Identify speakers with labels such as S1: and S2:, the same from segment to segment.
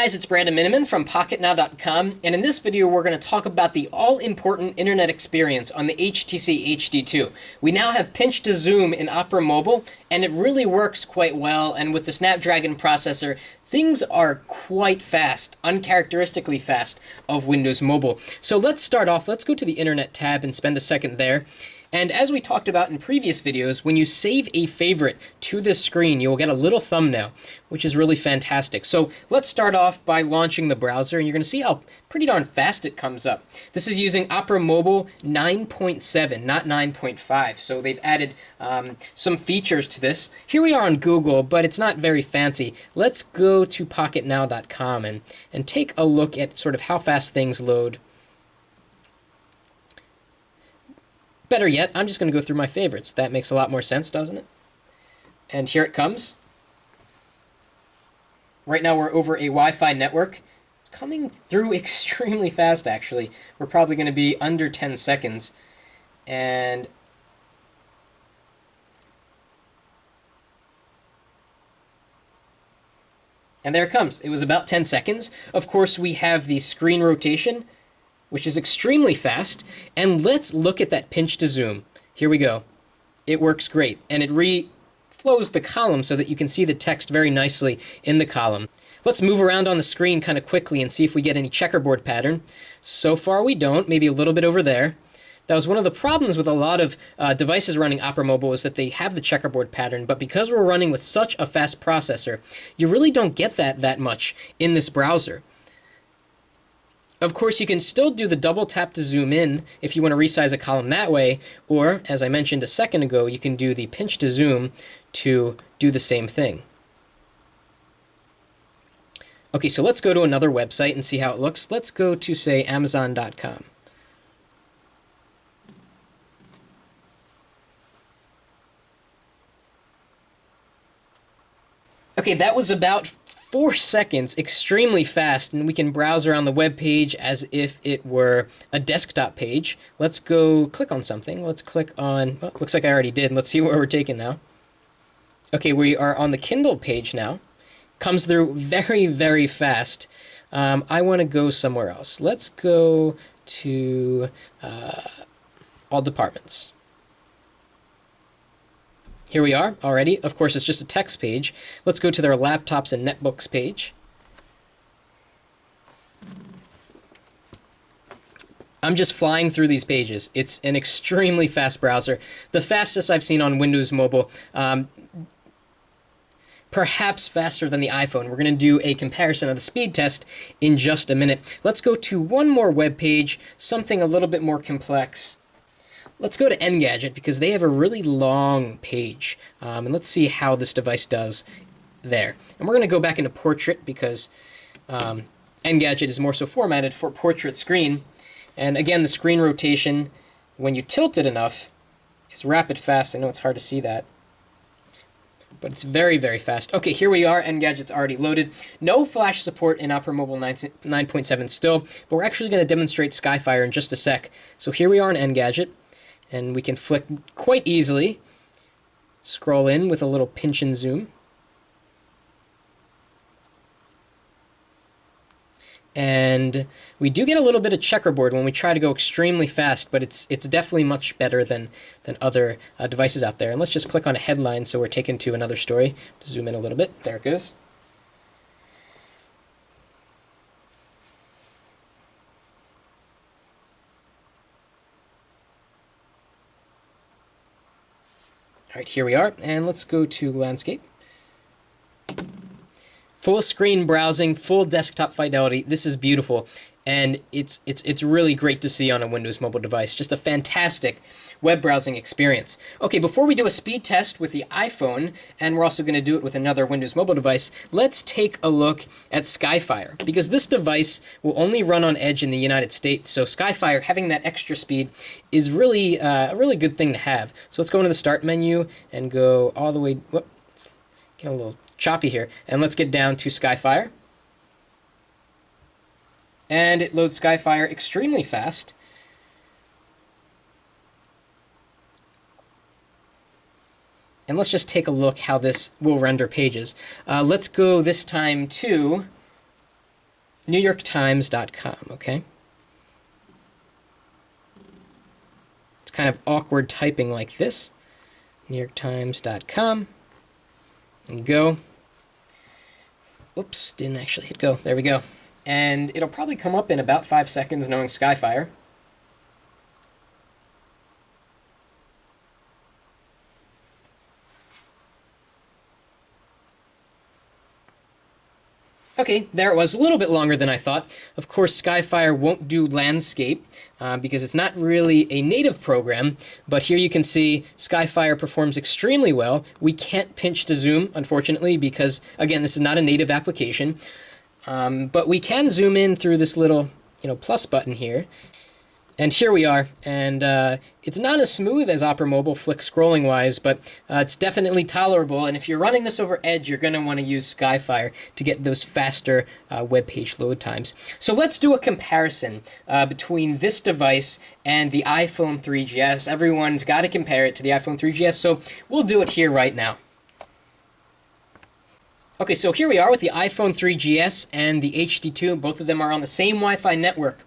S1: guys, it's Brandon Miniman from Pocketnow.com, and in this video we're going to talk about the all-important internet experience on the HTC HD2. We now have pinch to zoom in Opera Mobile, and it really works quite well, and with the Snapdragon processor, things are quite fast, uncharacteristically fast of Windows Mobile. So let's start off, let's go to the Internet tab and spend a second there. And as we talked about in previous videos, when you save a favorite to this screen, you'll get a little thumbnail, which is really fantastic. So let's start off by launching the browser, and you're going to see how pretty darn fast it comes up. This is using Opera Mobile 9.7, not 9.5. So they've added some features to this. Here we are on Google, but it's not very fancy. Let's go to Pocketnow.com and take a look at sort of how fast things load. Better yet, I'm just going to go through my favorites. That makes a lot more sense, doesn't it? And here it comes. Right now we're over a Wi-Fi network. It's coming through extremely fast, actually. We're probably going to be under 10 seconds. And there it comes. It was about 10 seconds. Of course, we have the screen rotation, which is extremely fast. And let's look at that pinch to zoom. Here we go. It works great. And it reflows the column so that you can see the text very nicely in the column. Let's move around on the screen kind of quickly and see if we get any checkerboard pattern. So far we don't, maybe a little bit over there. That was one of the problems with a lot of devices running Opera Mobile, is that they have the checkerboard pattern, but because we're running with such a fast processor, you really don't get that much in this browser. Of course, you can still do the double tap to zoom in if you want to resize a column that way, or, as I mentioned a second ago, you can do the pinch to zoom to do the same thing. Okay, so let's go to another website and see how it looks. Let's go to, say, Amazon.com. Okay, that was about 4 seconds, extremely fast, and we can browse around the web page as if it were a desktop page. Let's go click on something. Let's click on, well, looks like I already did. Let's see where we're taken now. Okay, we are on the Kindle page now. Comes through very, very fast. I want to go somewhere else. Let's go to all departments. Here we are already. Of course, it's just a text page. Let's go to their laptops and netbooks page. I'm just flying through these pages. It's an extremely fast browser. The fastest I've seen on Windows Mobile. Perhaps faster than the iPhone. We're going to do a comparison of the speed test in just a minute. Let's go to one more web page, something a little bit more complex. Let's go to Engadget because they have a really long page. And let's see how this device does there. And we're going to go back into Portrait because Engadget is more so formatted for portrait screen. And again, the screen rotation, when you tilt it enough, is rapid fast. I know it's hard to see that, but it's very, very fast. Okay, here we are. Engadget's already loaded. No flash support in Opera Mobile 9.7 still, but we're actually going to demonstrate Skyfire in just a sec. So here we are in Engadget. And we can flick quite easily, scroll in with a little pinch and zoom. And we do get a little bit of checkerboard when we try to go extremely fast, but it's definitely much better than other devices out there. And let's just click on a headline so we're taken to another story. To zoom in a little bit. There it goes. All right, here we are, and let's go to landscape. Full screen browsing, full desktop fidelity. This is beautiful, and it's really great to see on a Windows Mobile device. Just a fantastic web browsing experience. Okay, before we do a speed test with the iPhone, and we're also going to do it with another Windows Mobile device, let's take a look at Skyfire, because this device will only run on Edge in the United States, so Skyfire, having that extra speed, is really a really good thing to have. So let's go into the Start menu and go all the way, whoops, get a little choppy here, and let's get down to Skyfire. And it loads Skyfire extremely fast. And let's just take a look how this will render pages. Let's go this time to NewYorkTimes.com, okay? It's kind of awkward typing like this. NewYorkTimes.com. And go. Oops, didn't actually hit go. There we go. And it'll probably come up in about 5 seconds knowing Skyfire. Okay, there it was, a little bit longer than I thought. Of course, Skyfire won't do landscape because it's not really a native program, but here you can see Skyfire performs extremely well. We can't pinch to zoom, unfortunately, because, again, this is not a native application. But we can zoom in through this little, plus button here. And here we are, and it's not as smooth as Opera Mobile flick scrolling wise, but it's definitely tolerable, and if you're running this over Edge, you're going to want to use Skyfire to get those faster web page load times. So let's do a comparison between this device and the iPhone 3GS. Everyone's got to compare it to the iPhone 3GS, so we'll do it here right now. Okay, so here we are with the iPhone 3GS and the HD2. Both of them are on the same Wi-Fi network.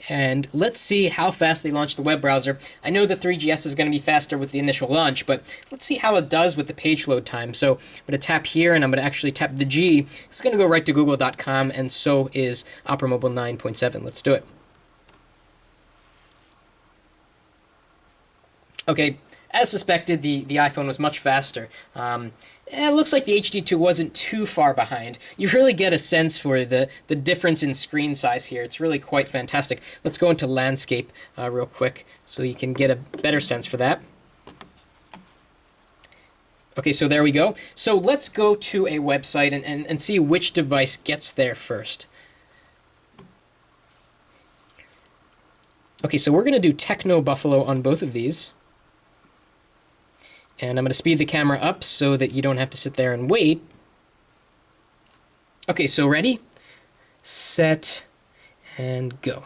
S1: And let's see how fast they launch the web browser. I know the 3GS is going to be faster with the initial launch, but let's see how it does with the page load time. So I'm going to tap here, and I'm going to actually tap the G. It's going to go right to google.com, and so is Opera Mobile 9.7. Let's do it. Okay, as suspected, the iPhone was much faster. It looks like the HD2 wasn't too far behind. You really get a sense for the difference in screen size here. It's really quite fantastic. Let's go into landscape real quick so you can get a better sense for that. Okay, so there we go. So let's go to a website and see which device gets there first. Okay, so we're going to do Techno Buffalo on both of these. And I'm going to speed the camera up so that you don't have to sit there and wait. Okay, so ready, set, and go.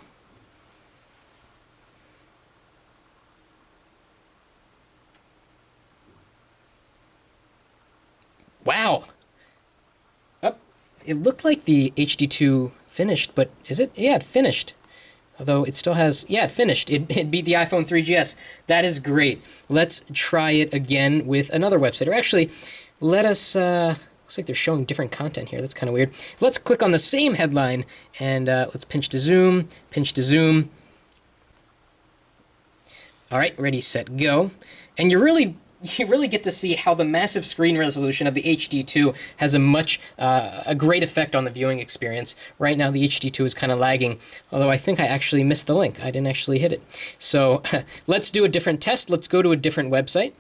S1: Wow! Oh, it looked like the HD2 finished, but is it? Yeah, it finished. Although it still has, yeah, it finished. It beat the iPhone 3GS. That is great. Let's try it again with another website. Or actually, let us, looks like they're showing different content here. That's kind of weird. Let's click on the same headline, and let's pinch to zoom, pinch to zoom. All right, ready, set, go. And you really get to see how the massive screen resolution of the HD2 has a great effect on the viewing experience. Right now, the HD2 is kind of lagging, although I think I actually missed the link. I didn't actually hit it. So let's do a different test. Let's go to a different website.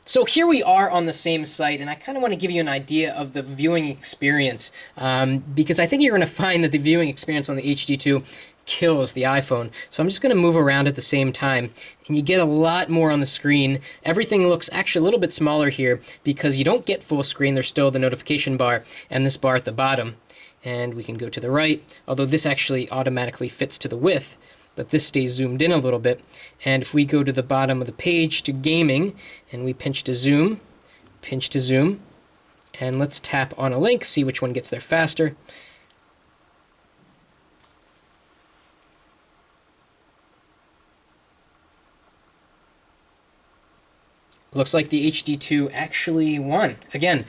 S1: So here we are on the same site, and I kind of want to give you an idea of the viewing experience, because I think you're going to find that the viewing experience on the HD2 kills the iPhone. So I'm just going to move around at the same time, and you get a lot more on the screen. Everything looks actually a little bit smaller here because you don't get full screen. There's still the notification bar and this bar at the bottom. And we can go to the right, although this actually automatically fits to the width, but this stays zoomed in a little bit. And if we go to the bottom of the page to gaming, and we pinch to zoom, and let's tap on a link, see which one gets there faster. Looks like the HD2 actually won again.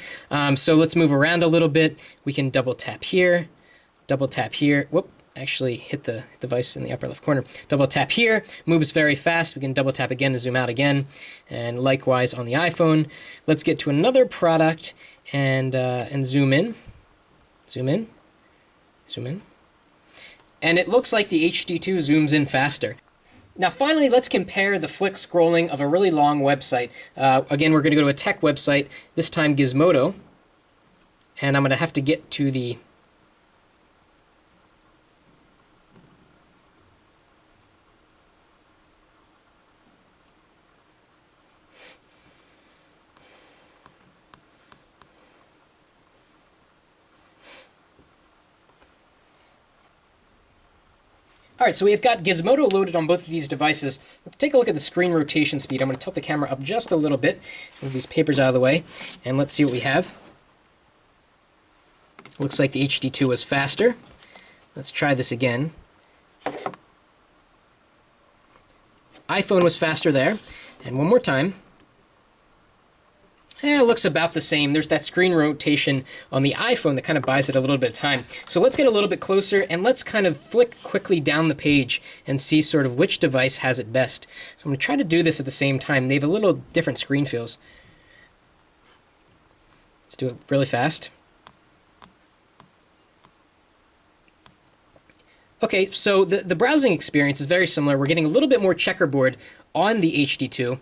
S1: So let's move around a little bit. We can double tap here. Whoop, actually hit the device in the upper left corner. Double tap here, moves very fast. We can double tap again to zoom out again. And likewise on the iPhone. Let's get to another product and zoom in. Zoom in. And it looks like the HD2 zooms in faster. Now finally, let's compare the flick scrolling of a really long website. Again, we're going to go to a tech website, this time Gizmodo, and I'm going to have to get to the All right, so we've got Gizmodo loaded on both of these devices. Let's take a look at the screen rotation speed. I'm going to tilt the camera up just a little bit, move these papers out of the way, and let's see what we have. Looks like the HD2 was faster. Let's try this again. iPhone was faster there. And one more time. It looks about the same. There's that screen rotation on the iPhone that kind of buys it a little bit of time. So let's get a little bit closer and let's kind of flick quickly down the page and see sort of which device has it best. So I'm going to try to do this at the same time. They have a little different screen feels. Let's do it really fast. Okay, so the browsing experience is very similar. We're getting a little bit more checkerboard on the HD2,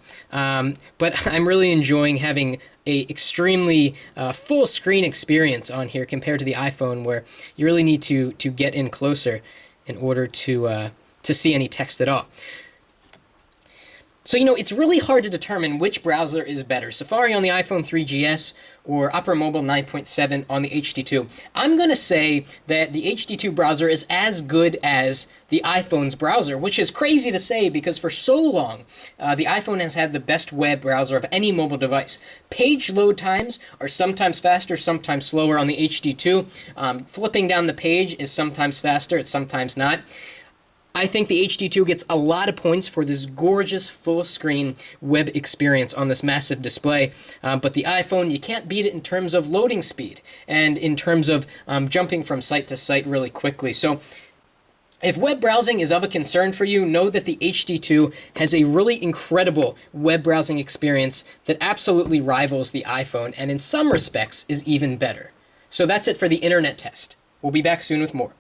S1: but I'm really enjoying having a extremely full screen experience on here compared to the iPhone, where you really need to get in closer in order to see any text at all. So, it's really hard to determine which browser is better, Safari on the iPhone 3GS or Opera Mobile 9.7 on the HD2. I'm going to say that the HD2 browser is as good as the iPhone's browser, which is crazy to say because for so long, the iPhone has had the best web browser of any mobile device. Page load times are sometimes faster, sometimes slower on the HD2. Flipping down the page is sometimes faster, it's sometimes not. I think the HD2 gets a lot of points for this gorgeous full-screen web experience on this massive display, but the iPhone, you can't beat it in terms of loading speed and in terms of jumping from site to site really quickly. So if web browsing is of a concern for you, know that the HD2 has a really incredible web browsing experience that absolutely rivals the iPhone and in some respects is even better. So that's it for the internet test. We'll be back soon with more.